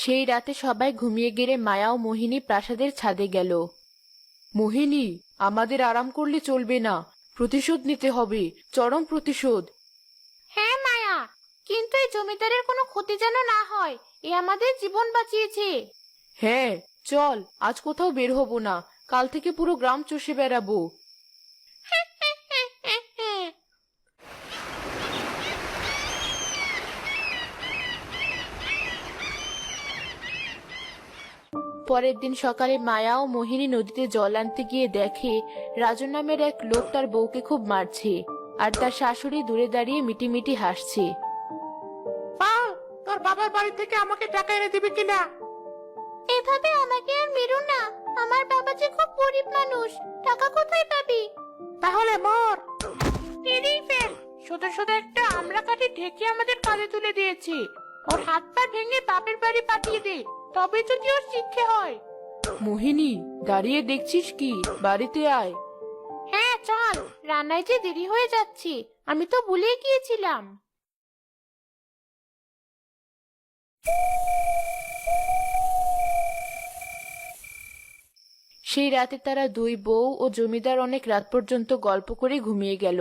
সেই রাতে সবাই ঘুমিয়ে গেলে মায়া ও মোহিনী প্রাসাদের ছাদে গেল। মোহিনী, আমাদের আরাম করলে চলবে না, প্রতিশোধ নিতে হবে, চরম প্রতিশোধ। হ্যাঁ মায়া, কিন্তু এই জমিদারের কোনো ক্ষতি যেন না হয়। এ আমাদের জীবন বাঁচিয়েছে। হ্যাঁ, চল, আজ কোথাও বের হব না, কাল থেকে পুরো গ্রাম চষে বেড়াবো। পরের দিন সকালে মায়া ও মোহিনী নদীতে জল আনতে গিয়ে দেখে রাজু নামের এক লোক তার বউকে খুব মারছে, আর তার শাশুড়ি দূরে দাঁড়িয়ে মিটিমিটি হাসছে। পাল, তোর বাবার বাড়ি থেকে আমাকে টাকা এনে দিবি কিনা? এভাবে আমাকে আর মেরো না, আমার বাবা যে খুব গরিব মানুষ, টাকা কোথায় পাবি? তাহলে মর। তেরেই ফেল, শুধু শুধু একটা আমরা কাঠি ঢেকে আমাদের কাঁধে তুলে দিয়েছি। ওর হাত পা ভেঙে বাপের বাড়ি পাঠিয়ে দে, তবে যদি ওর শিক্ষা হয়। মোহিনী, দাঁড়িয়ে দেখছিস কি, বাড়িতে আয়। হ্যাঁ চল, রান্নায় যে দেরি হয়ে যাচ্ছে, আমি তো ভুলেই গিয়েছিলাম। সেই রাতে তারা দুই বউ ও জমিদার অনেক রাত পর্যন্ত গল্প করে ঘুমিয়ে গেল।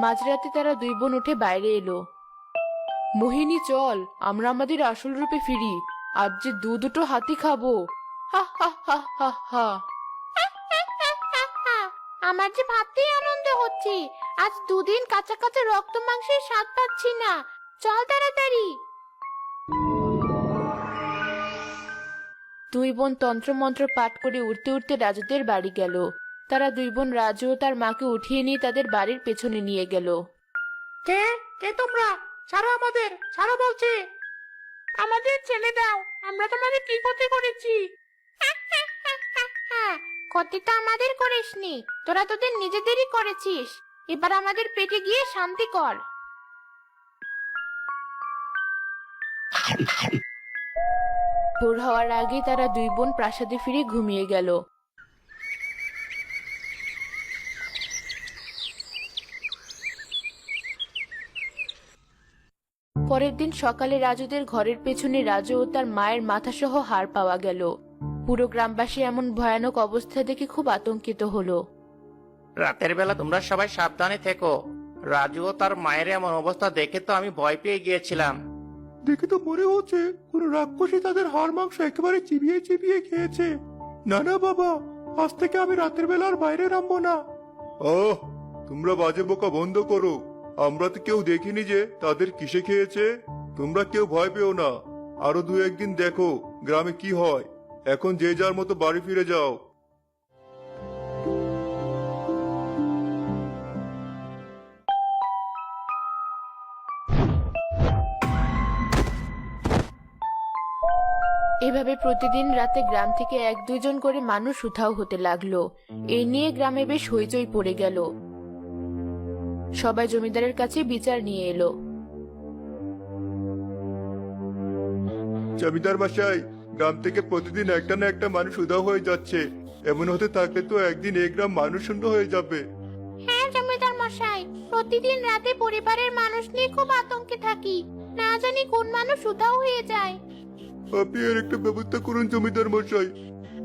মাঝরাতে তারা দুই বোন উঠে বাইরে এলো। মোহিনী, চল, আমরা আমাদের আসল রূপে ফিরি, আজ যে দুটো হাতি খাবো। হা হা হা হা হা। আমার যে ভাবতেই আনন্দ হচ্ছে, আজ দুদিন কাঁচা কাঁচা রক্ত মাংসের স্বাদ পাচ্ছি না। চল তাড়াতাড়ি। দুই বোন তন্ত্রমন্ত্র পাঠ করে উঠতে উঠতে রাজুদের বাড়ি গেল। তারা দুই বোন রাজু ও তার মাকে উঠিয়ে নিয়ে তাদের বাড়ির পেছনে নিয়ে গেল। কে কে তোমরা? ছাড়ো আমাদের, ছাড়ো বলছি। আমাদের ছেড়ে দাও, আমরা তোমাদের কি ক্ষতি করেছি? ক্ষতি তো আমাদের করিসনি, তোরা তোদের নিজেদেরই করেছিস। এবার আমাদের পেটে গিয়ে শান্তি কর। ভোর হওয়ার আগে তারা দুই বোন প্রাসাদে ফিরে ঘুমিয়ে গেল। পরের দিন সকালে রাজুদের ঘরের পেছনে রাজু ও তার মায়ের মাথাসহ হাড় পাওয়া গেল। পুরো গ্রামবাসী এমন ভয়ানক অবস্থা দেখে খুব আতঙ্কিত হলো। রাতের বেলা তোমরা সবাই সাবধানে থেকো। রাজু ও তার মায়ের এমন অবস্থা দেখে তো আমি ভয় পেয়ে গিয়েছিলাম। দেখে তো মনে হচ্ছে কোনো রাক্ষসী তাদের হাড় মাংস একেবারে চিবিয়ে চিবিয়ে খেয়েছে। না না বাবা, আজ থেকে আমি রাতের বেলা আর বাইরে নামবো না। ওহ, তোমরা বাজে বোকা বন্ধ করো। আমরা তো কেউ দেখিনি যে তাদের কিসে খেয়েছে। তোমরা কেউ ভয় পেও না, আরো দু একদিন দেখো গ্রামে কি হয়। এখন যে যার মতো বাড়ি ফিরে যাও। এভাবে প্রতিদিন রাতে গ্রাম থেকে এক দুইজন করে মানুষ উধাও হতে লাগলো। এই নিয়ে গ্রামে বেশ হইচই পড়ে গেল। সবাই জমিদারের কাছে বিচার নিয়ে এলো। জমিদার মশাই, গ্রাম থেকে প্রতিদিন একটা না একটা মানুষ উধাও হয়ে যাচ্ছে। এমন হতে থাকলে তো একদিন এই গ্রাম মানুষ শূন্য হয়ে যাবে। হ্যাঁ জমিদার মশাই, প্রতিদিন রাতে পরিবারের মানুষ নিয়ে খুব আতঙ্কে থাকি, না জানি কোন মানুষ উধাও হয়ে যায়। আপনি এর একটা ব্যবস্থা করুন জমিদার মশাই।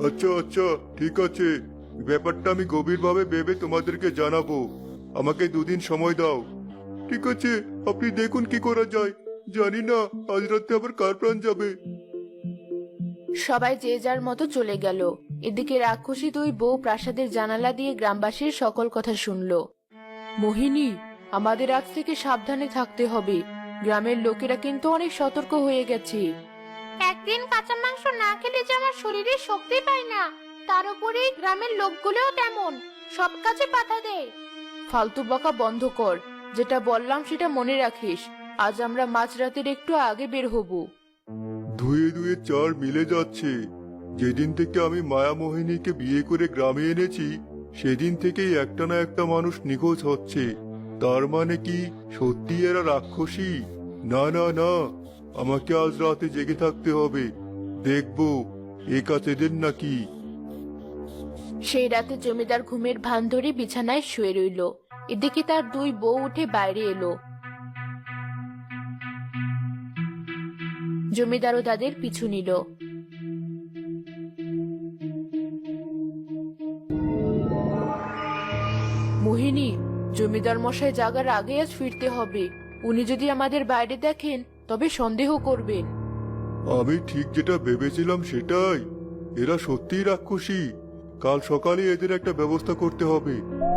আচ্ছা আচ্ছা, ঠিক আছে, ব্যাপারটা আমি গভীরভাবে ভেবে তোমাদেরকে জানাবো। আমাকে দুদিন সময় দাও। ঠিক আছে, আপনি দেখুন কি করা যায়। জানি না আজ রাতে আবার কার প্রাণ যাবে। সবাই যে যার মতো চলে গেল। এদিকে রাক্ষসী দুই বউ প্রাসাদের জানালা দিয়ে গ্রামবাসীর সকল কথা শুনল। মোহিনী, আমাদের আজ থেকে সাবধানে থাকতে হবে। গ্রামের লোকেরা কিন্তু অনেক সতর্ক হয়ে গেছে। একদিন কাঁচা মাংস না খেলে যে আমার শরীরে শক্তি পায় না, তার উপরে এই গ্রামের লোকগুলোও তেমন, সব কাজে বাধা দেয়। ফালতু বকা বন্ধ কর, যেটা বললাম সেটা মনে রাখিস। আজ আমরা মাঝরাতের একটু আগে বের হব। ধুয়ে ধুয়ে চার মিলে যাচ্ছে। যেদিন থেকে আমি মায়া মোহিনীকে বিয়ে করে গ্রামে এনেছি, সেদিন থেকেই একটা না একটা মানুষ নিখোঁজ হচ্ছে। তার মানে কি সত্যি এরা রাক্ষসী? না না না, আমাকে আজ রাতে জেগে থাকতে হবে। দেখবো এ কাজ এদের নাকি। সেই রাতে জমিদার ঘুমের ভান ধরে বিছানায় শুয়ে রইল। এদিকে তার দুই বউ উঠে বাইরে এলো। জমিদারও তাদের পিছু নিল। মোহিনী, জমিদার মশাই জাগার আগে আজ ফিরতে হবে। উনি যদি আমাদের বাইরে দেখেন তবে সন্দেহ করবেন। আমি ঠিক যেটা ভেবেছিলাম সেটাই। এরা সত্যিই রাক্ষসী। কাল সকালে এদের একটা ব্যবস্থা করতে হবে।